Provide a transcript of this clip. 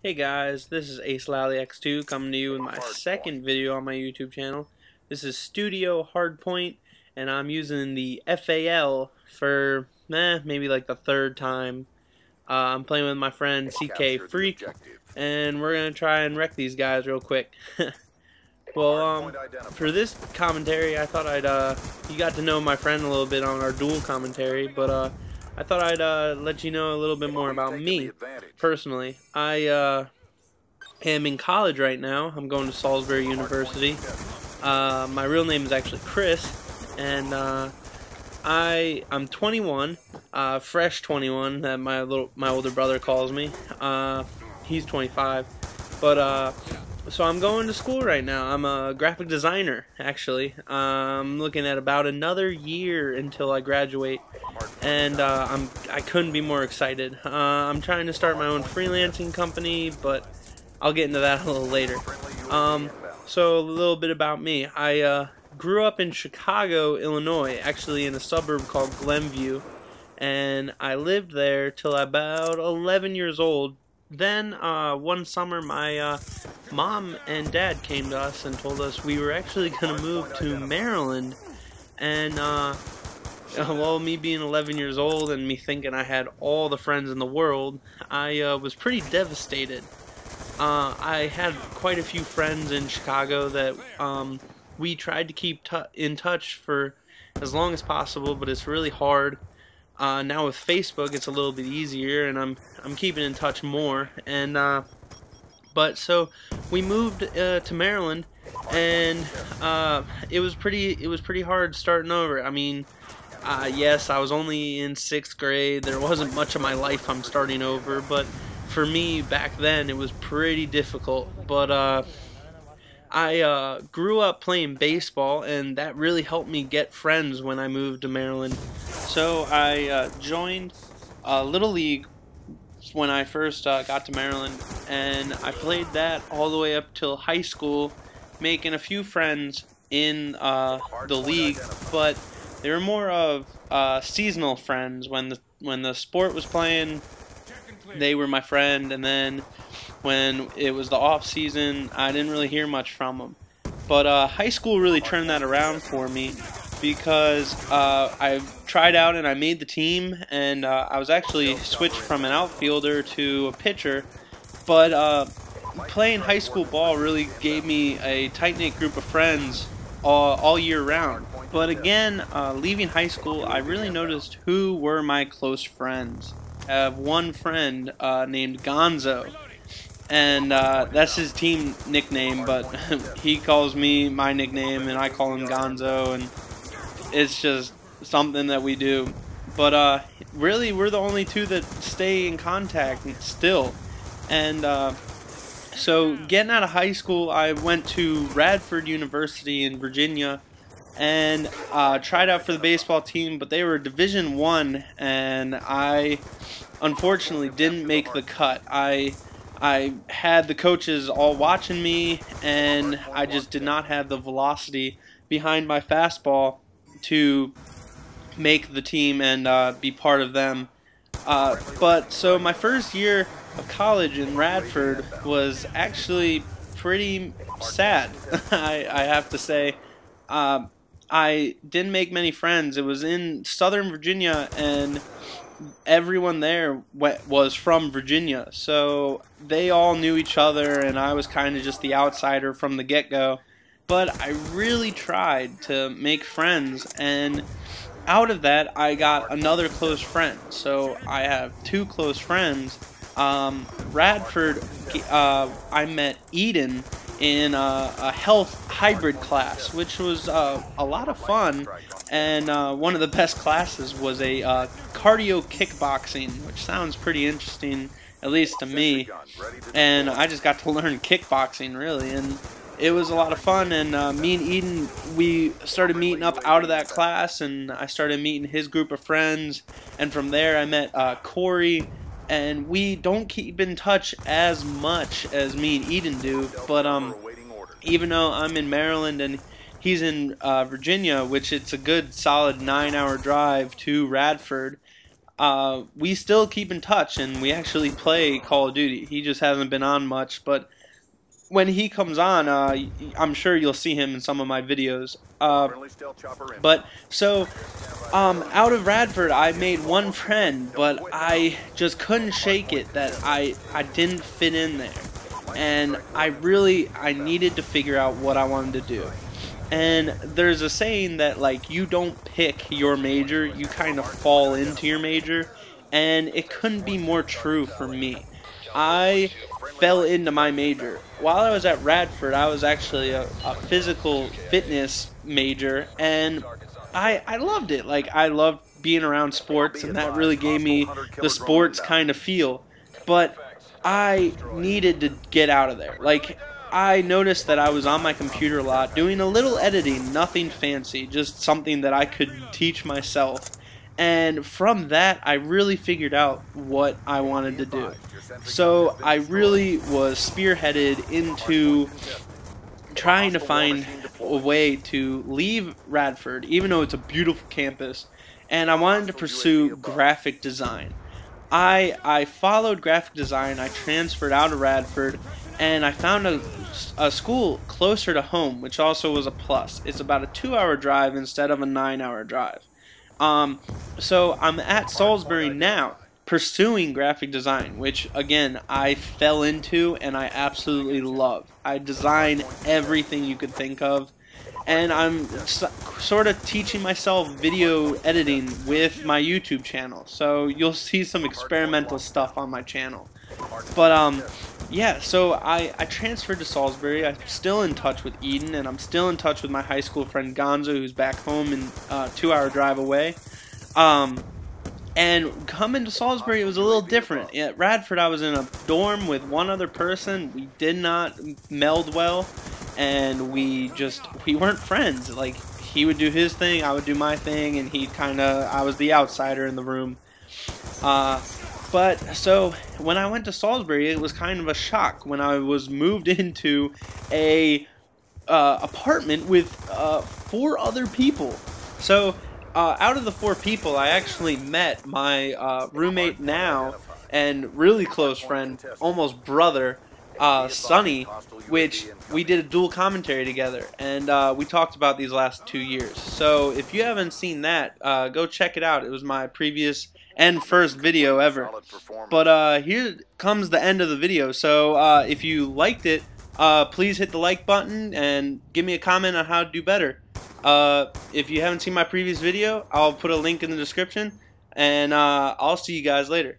Hey guys, this is AceLallyX2 coming to you with my second video on my YouTube channel. This is Studio Hardpoint, and I'm using the FAL for maybe like the third time. I'm playing with my friend CK Freak, and we're gonna try and wreck these guys real quick. Well, for this commentary, I thought you got to know my friend a little bit on our dual commentary, but I thought I'd let you know a little bit more about me personally. I am in college right now. I'm going to Salisbury University. My real name is actually Chris, and I'm 21, fresh 21 that my older brother calls me. He's 25, but so I'm going to school right now. I'm a graphic designer, actually. I'm looking at about another year until I graduate, and I couldn't be more excited. I'm trying to start my own freelancing company, but I'll get into that a little later. So a little bit about me. I grew up in Chicago, Illinois, actually in a suburb called Glenview, and I lived there till about 11 years old. Then one summer my mom and dad came to us and told us we were actually going to move to Maryland, and well, me being 11 years old and me thinking I had all the friends in the world, I was pretty devastated. I had quite a few friends in Chicago that we tried to keep in touch for as long as possible, but it's really hard. Now with Facebook, it's a little bit easier, and I'm keeping in touch more. And but so we moved to Maryland, and it was pretty hard starting over. I mean, yes, I was only in 6th grade. There wasn't much of my life I'm starting over, but for me back then it was pretty difficult. But I grew up playing baseball, and that really helped me get friends when I moved to Maryland. So I joined Little League when I first got to Maryland, and I played that all the way up till high school, making a few friends in the league, but they were more of seasonal friends. When the sport was playing, they were my friend, and then when it was the off season, I didn't really hear much from them. But high school really turned that around for me, because I tried out and I made the team, and I was actually switched from an outfielder to a pitcher. But playing high school ball really gave me a tight-knit group of friends all year round. But again, leaving high school, I really noticed who were my close friends. I have one friend named Gonzo, and that's his team nickname, but he calls me my nickname and I call him Gonzo, and it's just something that we do. But really, we're the only two that stay in contact still. And so getting out of high school, I went to Radford University in Virginia and tried out for the baseball team, but they were Division I, and I unfortunately didn't make the cut. I had the coaches all watching me, and I just did not have the velocity behind my fastball to make the team and be part of them. But so my first year of college in Radford was actually pretty sad. I have to say. I didn't make many friends. It was in Southern Virginia, and everyone there was from Virginia, so they all knew each other, and I was kind of just the outsider from the get-go. But I really tried to make friends, and out of that I got another close friend. So I have two close friends. Radford, I met Eden in a health hybrid class, which was a lot of fun, and one of the best classes was a cardio kickboxing, which sounds pretty interesting, at least to me. And I just got to learn kickboxing, really, and it was a lot of fun. And me and Eden, we started meeting up out of that class, and I started meeting his group of friends, and from there I met Corey. And we don't keep in touch as much as me and Eden do, but even though I'm in Maryland and he's in Virginia, which it's a good solid 9-hour drive to Radford, we still keep in touch, and we actually play Call of Duty. He just hasn't been on much, but when he comes on, I'm sure you'll see him in some of my videos. But so, out of Radford, I made one friend, but I just couldn't shake it that I didn't fit in there, and I needed to figure out what I wanted to do. And there's a saying that, like, you don't pick your major, you kind of fall into your major, and it couldn't be more true for me. I fell into my major. While I was at Radford, I was actually a physical fitness major, and I loved it. Like, I loved being around sports, and that really gave me the sports kind of feel. But I needed to get out of there. Like, I noticed that I was on my computer a lot, doing a little editing, nothing fancy, just something that I could teach myself. And from that, I really figured out what I wanted to do. So I really was spearheaded into trying to find a way to leave Radford, even though it's a beautiful campus, and I wanted to pursue graphic design. I followed graphic design, I transferred out of Radford, and I found a school closer to home, which also was a plus. It's about a 2-hour drive instead of a 9-hour drive. So I'm at Salisbury now, pursuing graphic design, which again I fell into and I absolutely love. I design everything you could think of, and I'm sort of teaching myself video editing with my YouTube channel, so you'll see some experimental stuff on my channel. But yeah, so I transferred to Salisbury. I'm still in touch with Eden, and I'm still in touch with my high school friend Gonzo, who's back home in a 2-hour drive away. And coming to Salisbury, it was a little different. At Radford, I was in a dorm with one other person. We did not meld well, and we weren't friends. Like, he would do his thing, I would do my thing, and I was the outsider in the room. But so when I went to Salisbury, it was kind of a shock when I was moved into a apartment with 4 other people. So out of the 4 people, I actually met my roommate now and really close friend, almost brother, Sonny, which we did a dual commentary together, and we talked about these last 2 years. So if you haven't seen that, go check it out. It was my previous and first video ever. But here comes the end of the video. So if you liked it, please hit the like button and give me a comment on how to do better. If you haven't seen my previous video, I'll put a link in the description, and I'll see you guys later.